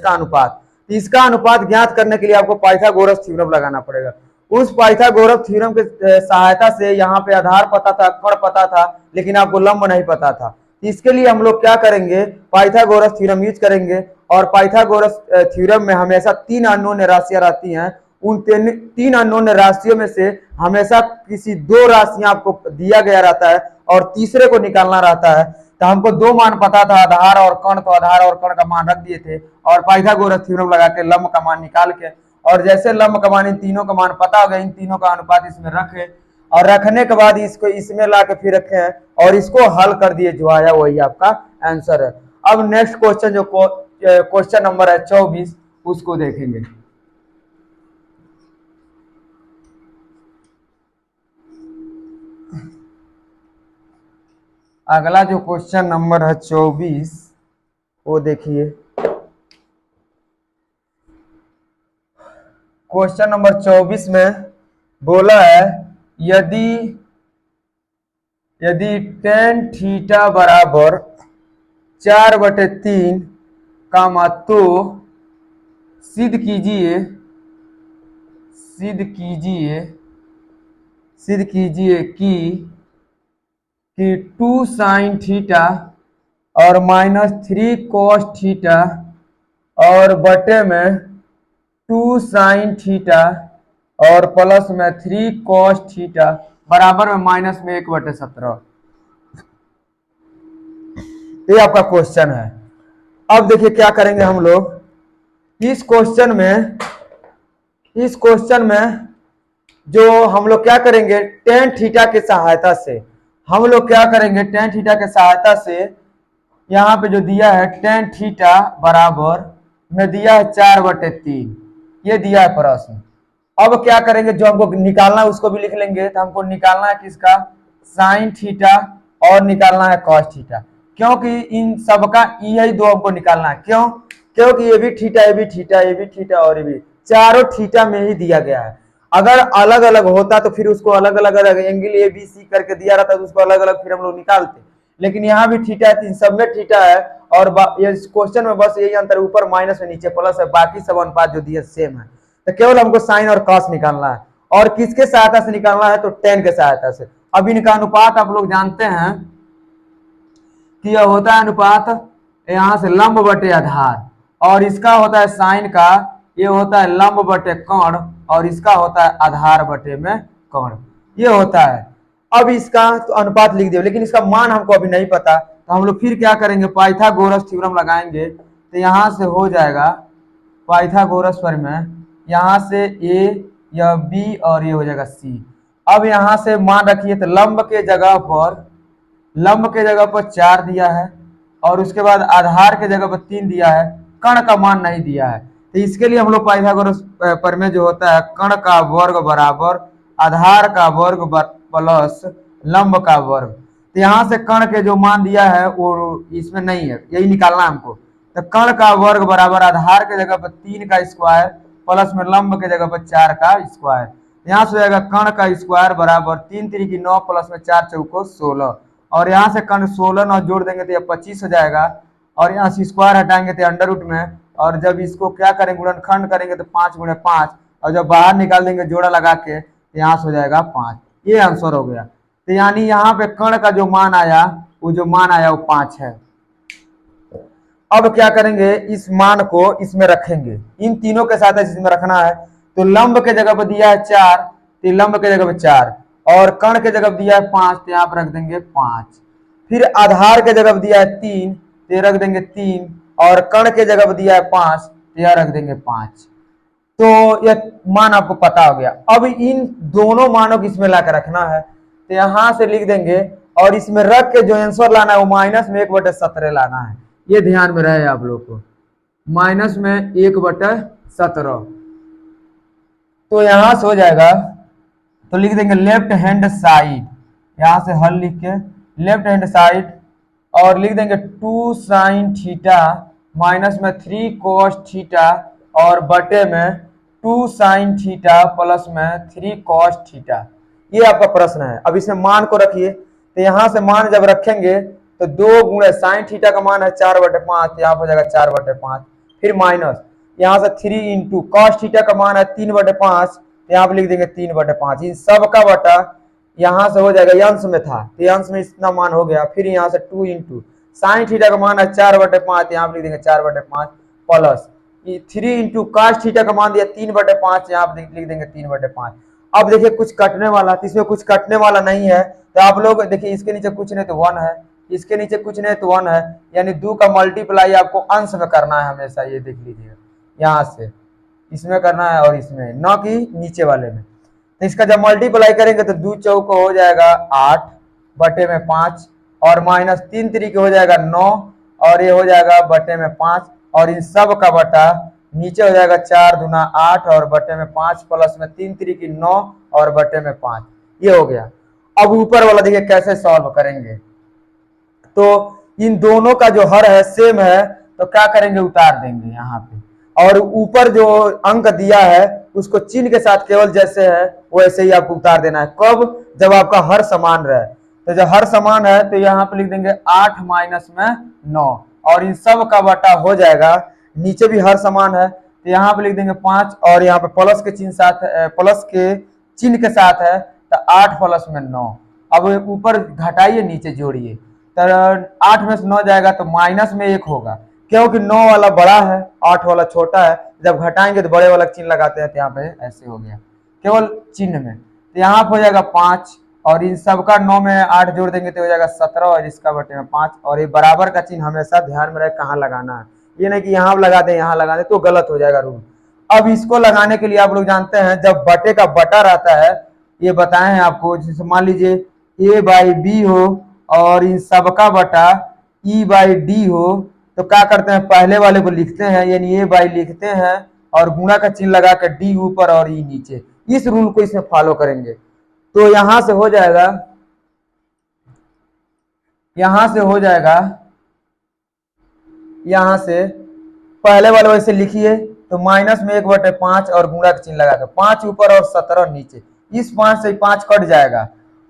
इसका अनुपात ज्ञात करने के लिए आपको पाइथागोरस थ्योरम लगाना पड़ेगा। उस पाइथागोरस थ्योरम के सहायता से यहाँ पे आधार पता था, कोण पता था, लेकिन आपको लंब नहीं पता था। इसके लिए हम लोग क्या करेंगे, पाइथागोरस थ्योरम यूज करेंगे, और पाइथागोरस थ्योरम में हमेशा 3 अननोन राशियां रहती हैं। उन 3 अननोन राशियों में से हमेशा किसी 2 राशियां आपको दिया गया रहता है और तीसरे को निकालना रहता है। तो हमको 2 मान पता था, आधार और कर्ण, तो आधार और कर्ण का मान रख दिए थे और पाइथागोरस थ्योरम लगा के लंब का मान निकाल के, और जैसे लंब का मान इन तीनों का मान पता हो गया, इन तीनों का अनुपात इसमें रखे, और रखने के बाद इसको इसमें ला के फिर रखे और इसको हल कर दिए, जो आया वही आपका आंसर है। अब नेक्स्ट क्वेश्चन जो क्वेश्चन नंबर है 24, उसको देखेंगे। अगला जो क्वेश्चन नंबर है 24, वो देखिए। क्वेश्चन नंबर 24 में बोला है यदि tan थीटा बराबर 4/3 कामा, तो सिद्ध कीजिए कि 2 sin थीटा और -3 cos थीटा और बटे में 2 sin थीटा और प्लस में 3 cos थीटा बराबर में माइनस में 1/17, ये आपका क्वेश्चन है। अब देखिए क्या करेंगे हम लोग, इस क्वेश्चन में जो हम लोग क्या करेंगे, tan थीटा के सहायता से हम लोग क्या करेंगे, tan थीटा के सहायता से यहाँ पे जो दिया है tan थीटा बराबर में दिया है 4/3, ये दिया है प्रश्न। अब क्या करेंगे, जो हमको निकालना है उसको भी लिख लेंगे। तो हमको निकालना है किसका, साइन थीटा, और निकालना है कॉस थीटा, क्योंकि इन सबका यही दो हमको निकालना है। क्यों, क्योंकि ये भी थीटा, ये भी थीटा, ये भी थीटा और ये भी, चारों थीटा में ही दिया गया है। अगर अलग अलग होता तो फिर उसको अलग अलग एंगल ए बी सी करके दिया रहता तो उसको अलग अलग फिर हम लोग निकालते, लेकिन यहाँ भी थीटा है, इन सब में थीटा है। और ये क्वेश्चन में बस यही अंतर, ऊपर माइनस है नीचे प्लस है, बाकी सब अनुपात जो दिया सेम है। तो केवल हमको साइन और कॉस निकालना है, और किसके सहायता से निकालना है, तो टेन के सहायता से। अब इनका अनुपात आप लोग जानते हैं कि यह होता है अनुपात यहाँ से लंब बटे आधार, और इसका होता है साइन का, ये होता है लंब बटे कोण, और इसका होता है आधार बटे में कोण, ये होता है। अब इसका तो अनुपात लिख दिया, लेकिन इसका मान हमको अभी नहीं पता, तो हम लोग फिर क्या करेंगे, पाइथागोरस थ्योरम लगाएंगे। तो यहाँ से हो जाएगा पाइथागोरस प्रमेय, यहाँ से ए, यह बी, और ये हो जाएगा सी। अब यहाँ से मान रखिए, तो लंब के जगह पर 4 दिया है, और उसके बाद आधार के जगह पर 3 दिया है, कण का मान नहीं दिया है। तो इसके लिए हम लोग पाइथागोरस प्रमेय जो होता है, कण का वर्ग बराबर आधार का वर्ग प्लस लंब का वर्ग। तो यहाँ से कण के जो मान दिया है वो इसमें नहीं है, यही निकालना है हमको। तो कण का वर्ग बराबर आधार के जगह पर 3 का स्क्वायर प्लस में लंब के जगह पर 4 का स्क्वायर। यहाँ से हो जाएगा कण का स्क्वायर बराबर 3 3 की 9 प्लस में 4 चौको 16, और यहाँ से कण 16 9 जोड़ देंगे तो ये 25 हो जाएगा, और यहाँ से स्क्वायर हटाएंगे तो अंडर रूट में, और जब इसको क्या करेंगे गुणनखंड करेंगे तो 5 गुणे 5, और जब बाहर निकाल देंगे जोड़ा लगा के तो यहाँ से हो जाएगा 5। ये आंसर हो गया। तो यानी यहाँ पे कण का जो मान आया वो 5 है। अब क्या करेंगे, इस मान को इसमें रखेंगे, इन तीनों के साथ इसमें रखना है। तो लंब के जगह पर दिया है 4, तो लंब के जगह पर 4, और कण के जगह पर दिया है 5, तो यहाँ पर रख देंगे 5। फिर आधार के जगह पर दिया है 3, तो रख देंगे 3, और कण के जगह पर दिया है 5, तो यहाँ रख देंगे 5। तो यह मान आपको पता हो गया। अब इन दोनों मानों को इसमें लाकर रखना है, तो यहां से लिख देंगे, और इसमें रख के जो आंसर लाना है वो माइनस में 1/17 लाना है। ये ध्यान में रहे आप लोग को, माइनस में 1/17। तो यहां से हो जाएगा, तो लिख देंगे लेफ्ट हैंड साइड, यहां से हल लिख के लेफ्ट हैंड साइड, और लिख देंगे 2 साइन थीटा माइनस में 3 कॉस थीटा, और बटे में 2 साइन थीटा प्लस में 3 कॉस थीटा। ये आपका प्रश्न है। अब इसमें मान को रखिए, तो यहां से मान जब रखेंगे तो 2 गुणे साइन थीटा का मान है 4/5, यहाँ हो जाएगा 4/5, फिर माइनस यहाँ से 3 इंटू कॉस थीटा का मान है 3/5, यहाँ पे लिख देंगे 3/5। इन सब का बटा यहाँ से हो जाएगा, अंश में था तो अंश में इतना मान हो गया, फिर यहाँ से 2 इंटू साइन थीटा का मान है 4/5, यहाँ पे लिख देंगे 4/5 प्लस 3 इंटू कॉस थीटा का मान दिया 3/5, यहाँ पे लिख देंगे 3/5। अब देखिए कुछ कटने वाला, तो इसमें कुछ कटने वाला नहीं है, तो आप लोग देखिए इसके नीचे कुछ नहीं तो 1 है, इसके नीचे कुछ नहीं तो 1 है, यानी 2 का मल्टीप्लाई आपको अंश में करना है हमेशा। ये देख लीजिए, यहाँ से इसमें करना है और इसमें, न कि नीचे वाले में। तो इसका जब मल्टीप्लाई करेंगे तो 2 चौको हो जाएगा 8/5, और माइनस 3 तरीके हो जाएगा 9, और ये हो जाएगा बटे में 5, और इन सब का बटा नीचे हो जाएगा 4 दूना 8, और बटे में 5 प्लस में 3 तरीके 9, और बटे में 5। ये हो गया। अब ऊपर वाला देखिए कैसे सॉल्व करेंगे। तो इन दोनों का जो हर है सेम है, तो क्या करेंगे, उतार देंगे यहाँ पे, और ऊपर जो अंक दिया है उसको चिन्ह के साथ केवल जैसे है वैसे ही आपको उतार देना है। कब, जब आपका हर समान रहे। तो जब हर समान है तो यहाँ पे लिख देंगे 8 माइनस में 9, और इन सब का बटा हो जाएगा, नीचे भी हर समान है तो यहाँ पे लिख देंगे 5, और यहाँ पे प्लस के चिन्ह साथ, प्लस के चिन्ह के साथ है, तो 8 प्लस में 9। अब ऊपर घटाइए नीचे जोड़िए, तो 8 में से 9 जाएगा तो माइनस में 1 होगा, क्योंकि 9 वाला बड़ा है 8 वाला छोटा है, जब घटाएंगे तो बड़े वाला चिन्ह लगाते हैं, तो यहाँ पे ऐसे हो गया केवल चिन्ह में। तो यहाँ पे हो जाएगा 5, और इन सबका 9 में 8 जोड़ देंगे तो हो जाएगा 17, और इसका बटे में 5। और ये बराबर का चिन्ह हमेशा ध्यान में रहे कहाँ लगाना है, ये नहीं कि यहाँ लगा दे यहाँ लगा दे तो गलत हो जाएगा रूल। अब इसको लगाने के लिए आप लोग जानते हैं, जब बटे का बटा रहता है, ये बताए हैं आपको, जैसे मान लीजिए a/b हो और इन सबका बटा e/d हो, तो क्या करते हैं, पहले वाले को लिखते हैं, यानी a/, लिखते हैं, और गुणा का चिन्ह लगा के डी ऊपर और ई नीचे, इस रूल को इसमें फॉलो करेंगे। तो यहां से हो जाएगा, यहां से हो जाएगा, यहां से पहले वाले वैसे लिखिए, तो माइनस में 1/5 और गुणा का चिन्ह लगा के 5 ऊपर और 17 नीचे, इस 5 से 5 कट जाएगा,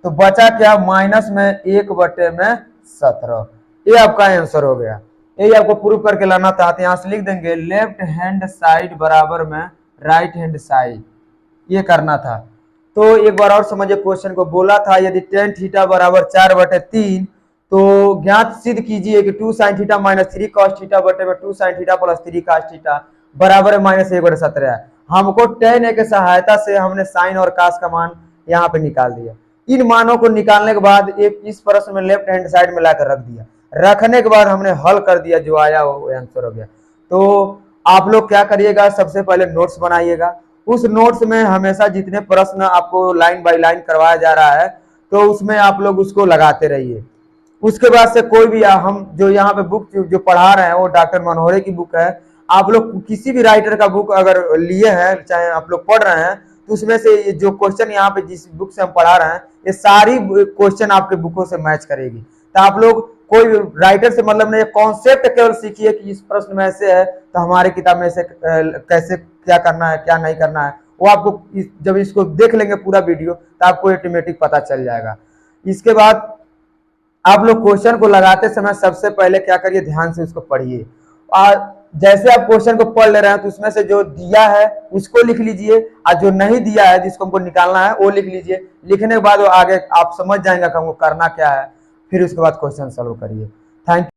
तो बचा क्या, माइनस में 1/17। ये आपका आंसर हो गया। यही आपको प्रूव करके लाना था, तो यहां से लिख देंगे लेफ्ट हैंड साइड बराबर में राइट हैंड साइड, ये करना था। तो एक बार और समझिए क्वेश्चन को, बोला था यदि tan थीटा बराबर 4/3, तो ज्ञात सिद्ध कीजिए कि 2 sin theta minus 3 cos theta बटे में 2 sin theta plus 3 cos theta बराबर है -1/17 है। हमको tan a के सहायता से हमने sin और cos का मान यहाँ पे निकाल दिया। इन मानों को निकालने के बाद एक इस प्रश्न में लेफ्ट हैंड साइड में लाकर रख दिया, रखने के बाद हमने हल कर दिया, जो आया वो आंसर हो गया। तो आप लोग क्या करिएगा, सबसे पहले नोट्स बनाइएगा, उस नोट्स में हमेशा जितने प्रश्न आपको लाइन बाय लाइन करवाया जा रहा है, तो उसमें आप लोग उसको लगाते रहिए। उसके बाद से कोई भी हम जो यहाँ पे बुक जो पढ़ा रहे हैं वो डॉक्टर मनोहरे की बुक है। आप लोग किसी भी राइटर का बुक अगर लिए हैं, चाहे आप लोग पढ़ रहे हैं, तो उसमें से जो क्वेश्चन यहाँ पे जिस बुक से हम पढ़ा रहे हैं, ये सारी क्वेश्चन आपके बुकों से मैच करेगी। तो आप लोग कोई राइटर से मतलब नहीं, कॉन्सेप्ट केवल सीखिए कि इस प्रश्न में ऐसे है तो हमारी किताब में ऐसे कैसे क्या करना है क्या नहीं करना है, वो आपको जब इसको देख लेंगे पूरा वीडियो तो आपको ऑटोमेटिक पता चल जाएगा। इसके बाद आप लोग क्वेश्चन को लगाते समय सबसे पहले क्या करिए, ध्यान से उसको पढ़िए, और जैसे आप क्वेश्चन को पढ़ ले रहे हैं तो उसमें से जो दिया है उसको लिख लीजिए, और जो नहीं दिया है जिसको हमको निकालना है वो लिख लीजिए। लिखने के बाद वो आगे आप समझ जाएंगे कि हमको करना क्या है, फिर उसके बाद क्वेश्चन सॉल्व करिए। Thank you.